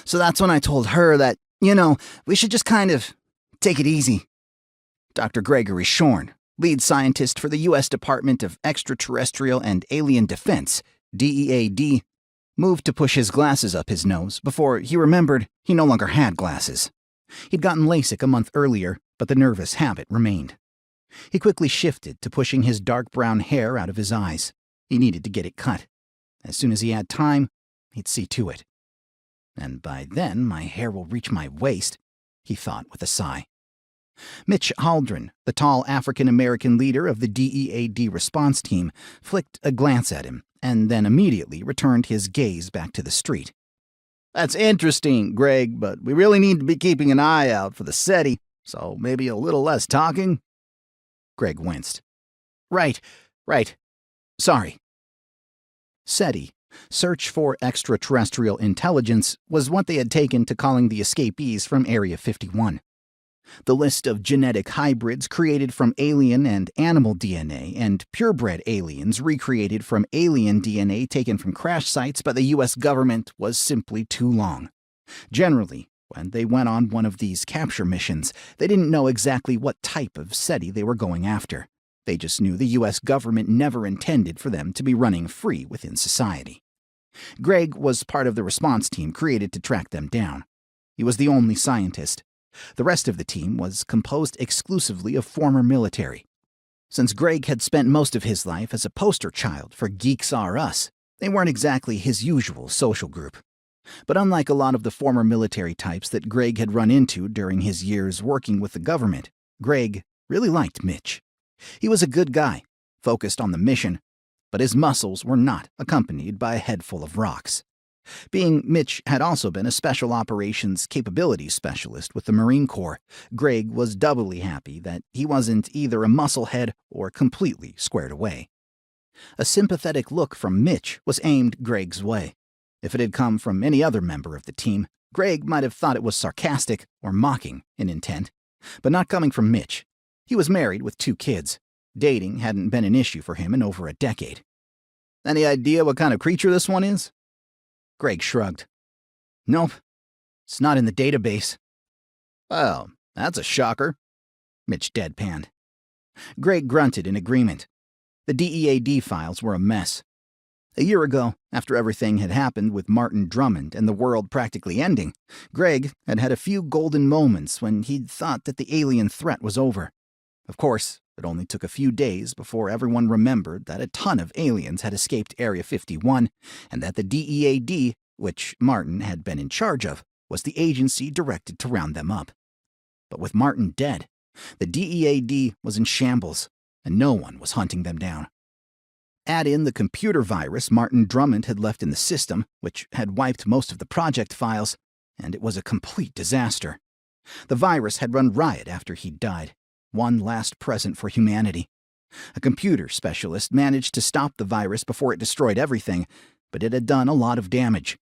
So that's when I told her that, we should just kind of take it easy. Dr. Gregory Schorn, lead scientist for the U.S. Department of Extraterrestrial and Alien Defense, D.E.A.D, moved to push his glasses up his nose before he remembered he no longer had glasses. He'd gotten LASIK a month earlier, but the nervous habit remained. He quickly shifted to pushing his dark brown hair out of his eyes. He needed to get it cut. As soon as he had time, he'd see to it. And by then, my hair will reach my waist, he thought with a sigh. Mitch Haldren, the tall African-American leader of the D.E.A.D response team, flicked a glance at him and then immediately returned his gaze back to the street. "That's interesting, Greg, but we really need to be keeping an eye out for the SETI, so maybe a little less talking?" Greg winced. Right. Sorry." SETI, Search for Extraterrestrial Intelligence, was what they had taken to calling the escapees from Area 51. The list of genetic hybrids created from alien and animal DNA and purebred aliens recreated from alien DNA taken from crash sites by the U.S. government was simply too long. Generally, when they went on one of these capture missions, they didn't know exactly what type of SETI they were going after. They just knew the U.S. government never intended for them to be running free within society. Greg was part of the response team created to track them down. He was the only scientist. The rest of the team was composed exclusively of former military. Since Greg had spent most of his life as a poster child for Geeks R Us, they weren't exactly his usual social group. But unlike a lot of the former military types that Greg had run into during his years working with the government, Greg really liked Mitch. He was a good guy, focused on the mission, but his muscles were not accompanied by a head full of rocks. Being Mitch had also been a Special Operations Capabilities Specialist with the Marine Corps, Greg was doubly happy that he wasn't either a musclehead or completely squared away. A sympathetic look from Mitch was aimed Greg's way. If it had come from any other member of the team, Greg might have thought it was sarcastic or mocking in intent, but not coming from Mitch. He was married with 2 kids. Dating hadn't been an issue for him in over a decade. "Any idea what kind of creature this one is?" Greg shrugged. "Nope. It's not in the database." "Well, that's a shocker," Mitch deadpanned. Greg grunted in agreement. The D.E.A.D files were a mess. A year ago, after everything had happened with Martin Drummond and the world practically ending, Greg had had a few golden moments when he'd thought that the alien threat was over. Of course, it only took a few days before everyone remembered that a ton of aliens had escaped Area 51 and that the D.E.A.D, which Martin had been in charge of, was the agency directed to round them up. But with Martin dead, the D.E.A.D was in shambles, and no one was hunting them down. Add in the computer virus Martin Drummond had left in the system, which had wiped most of the project files, and it was a complete disaster. The virus had run riot after he'd died. One last present for humanity. A computer specialist managed to stop the virus before it destroyed everything, but it had done a lot of damage.